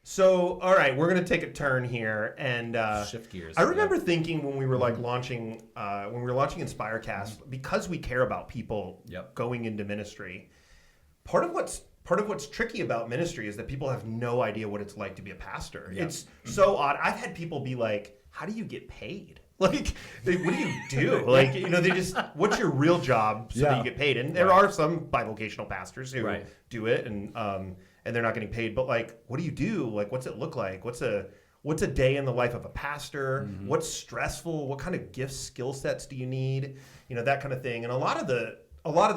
So, all right, we're gonna take a turn here, and Shift gears. I remember thinking when we were like launching, Inspirecast, because we care about people going into ministry. Part of what's tricky about ministry is that people have no idea what it's like to be a pastor. Yep. It's so odd. I've had people be like, "How do you get paid? Like, what do you do? Like, they just, what's your real job so that you get paid?" And there are some bivocational pastors who do it, and they're not getting paid. But like, what do you do? Like, what's it look like? What's a day in the life of a pastor? Mm-hmm. What's stressful? What kind of gifts, skill sets do you need? That kind of thing. And a lot of the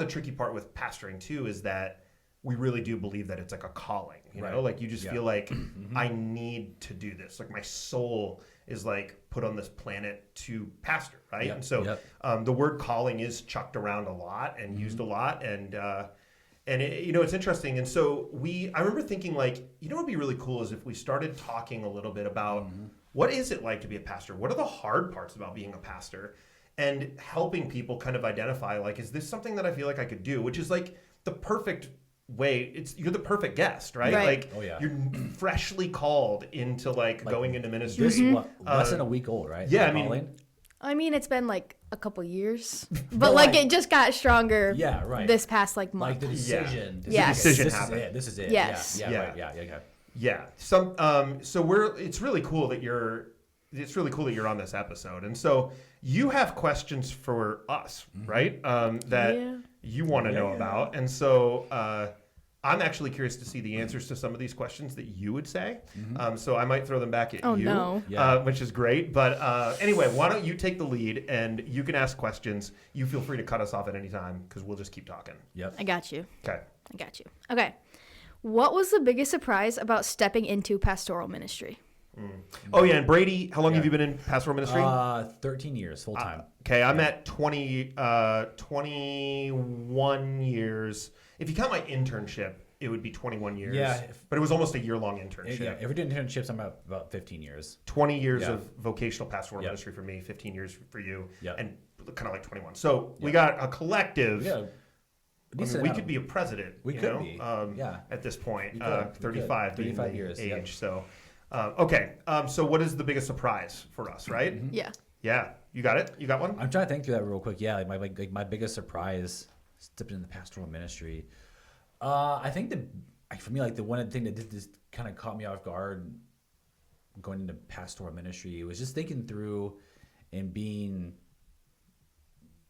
tricky part with pastoring too is that we really do believe that it's like a calling, like you just feel like I need to do this. Like my soul is like put on this planet to pastor, right? And so the word calling is chucked around a lot and used a lot, and it's interesting. And so I remember thinking like, what would be really cool is if we started talking a little bit about what is it like to be a pastor? What are the hard parts about being a pastor? And helping people kind of identify like, is this something that I feel like I could do? Which is like the perfect way. You're the perfect guest, right? Like you're freshly called into like going into ministry. This less than a week old, right? Yeah, I mean, it's been like a couple years, but like it just got stronger. Yeah, right. This past like month. Like the decision. Yes. The decision This happened. is it. This is it. Yes. Yeah. So it's really cool that you're on this episode, and so you have questions for us, right? That you want to know about, and so I'm actually curious to see the answers to some of these questions that you would say. So I might throw them back at you, no. Which is great. But anyway, why don't you take the lead and you can ask questions. You feel free to cut us off at any time because we'll just keep talking. Yep. I got you. Okay. I got you. Okay. What was the biggest surprise about stepping into pastoral ministry? Oh yeah, and Brady, how long have you been in pastoral ministry? 13 years full time. Okay, I'm at 21 years. If you count my internship, it would be 21 years. Yeah. But it was almost a year-long internship. Yeah, if we're doing internships, I'm about 15 years. 20 years of vocational pastoral ministry for me, 15 years for you, and kind of like 21. So we got a collective. We could be a president. We could be. At this point, 35 being 35 the years, age. So, okay. So what is the biggest surprise for us, right? Yeah. Yeah. You got it? You got one? I'm trying to think through that real quick. Yeah, like my biggest surprise stepping into pastoral ministry. I think for me, like the one thing that did this kind of caught me off guard going into pastoral ministry was just thinking through and being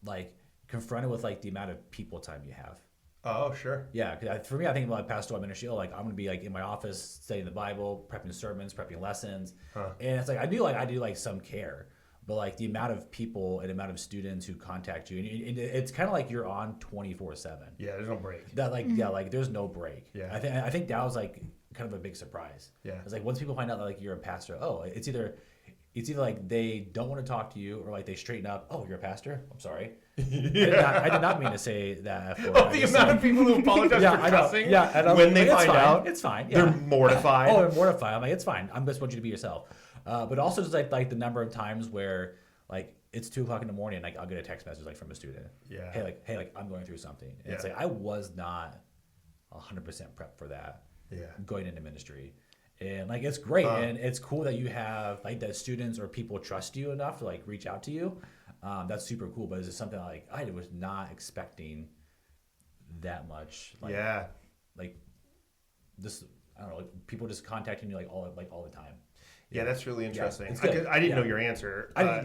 like confronted with like the amount of people time you have. Oh, sure. Yeah, cause for me, I think about pastoral ministry. Like I'm gonna be like in my office studying the Bible, prepping sermons, prepping lessons, and it's like I do like some care. But like the amount of people and amount of students who contact you, and it's kind of like you're on 24/7. Yeah, there's no break. That like like there's no break. Yeah, I think that was like kind of a big surprise. Yeah, it's like once people find out that like you're a pastor, it's either like they don't want to talk to you or like they straighten up. Oh, you're a pastor? I'm sorry. I did not mean to say that. The amount of people who apologize for cussing. When they find out, it's fine. They're mortified. Oh, they're mortified. I'm like, it's fine. I'm just want you to be yourself. But also just like the number of times where like it's 2:00 in the morning, like I'll get a text message like from a student. Yeah. Hey, I'm going through something. And it's like I was not 100% prepped for that. Yeah. Going into ministry, and like it's great and it's cool that you have like that students or people trust you enough to like reach out to you. That's super cool. But it's just something like I was not expecting that much. Like, like this. I don't know. Like people just contacting you like all the time. Yeah, that's really interesting. Yeah, I didn't know your answer. I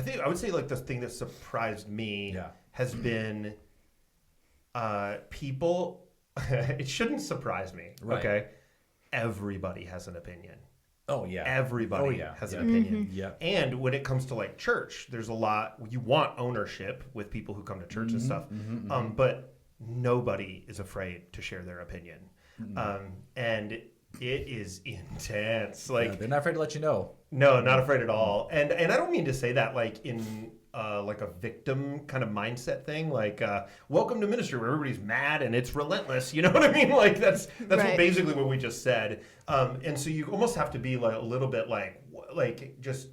think I would say like the thing that surprised me has been people. It shouldn't surprise me. Right. Okay, everybody has an opinion. Oh yeah, everybody has an opinion. Yeah, and when it comes to like church, there's a lot. You want ownership with people who come to church and stuff, but nobody is afraid to share their opinion, and it is intense. Like they're not afraid to let you know. No, not afraid at all. And I don't mean to say that like in like a victim kind of mindset thing. Like welcome to ministry where everybody's mad and it's relentless. You know what I mean? Like that's basically what we just said. And so you almost have to be like a little bit like just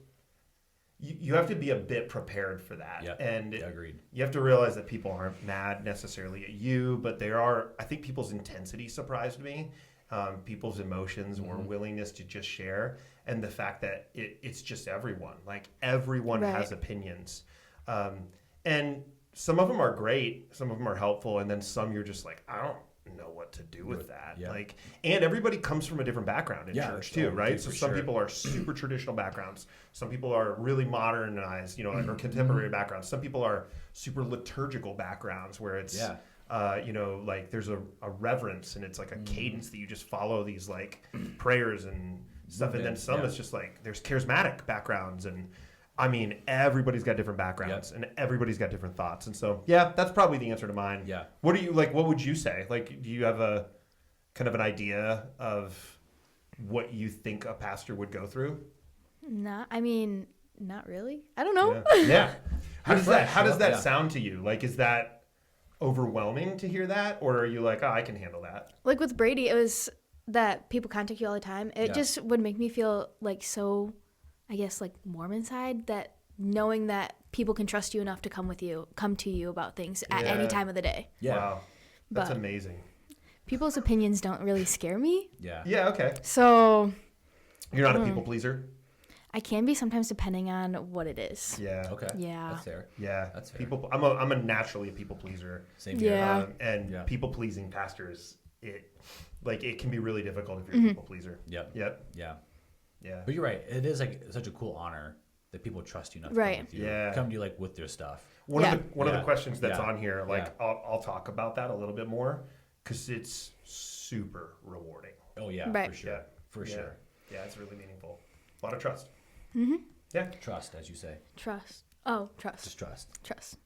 you have to be a bit prepared for that. Yep. And agreed. You have to realize that people aren't mad necessarily at you, but they are. I think people's intensity surprised me. people's emotions or willingness to just share, and the fact that it's just everyone. Like everyone Right. has opinions, and some of them are great, some of them are helpful, and then some you're just like, I don't know what to do with that. Yeah. Like, and everybody comes from a different background in church too, right? dude, So for some sure. people are super traditional backgrounds, some people are really modernized, you know, or contemporary backgrounds, some people are super liturgical backgrounds where it's you know, like there's a reverence and it's like a cadence that you just follow these like prayers and stuff, and then some it's just like there's charismatic backgrounds, and I mean, everybody's got different backgrounds and everybody's got different thoughts. And so, yeah, that's probably the answer to mine. Yeah. What do you like? What would you say? Like, do you have a kind of an idea of what you think a pastor would go through? Not really. I don't know. Yeah. Yeah. How does that, how does that Yeah. sound to you? Like, is that overwhelming to hear that? Or are you like, oh, I can handle that? Like with Brady, it was that people contact you all the time. It Yeah. just would make me feel like so, I guess, like warm inside, that knowing that people can trust you enough to come to you about things at Yeah. any time of the day. Yeah. Wow. That's But- amazing. People's opinions don't really scare me. Yeah. Yeah, okay. So You're not a people pleaser? I can be sometimes depending on what it is. Yeah. Okay. Yeah. That's fair. Yeah. That's fair. People. I'm a naturally a people pleaser. Same here. Yeah. And Yeah. people pleasing pastors, it can be really difficult if you're Mm-hmm. a people pleaser. Yep. Yep. Yeah. Yeah. But you're right. It is like such a cool honor that people trust you enough Right. to come with you. Yeah. Come to you like with their stuff. One Yeah. of the Yeah. questions that's Yeah. on here, like Yeah. I'll talk about that a little bit more because it's super rewarding. Oh yeah, Right. for sure. Yeah. For Yeah. sure. Yeah, it's really meaningful. A lot of trust. Mm-hmm. Yeah. Trust, as you say. Trust. Oh, trust. Just trust. Trust.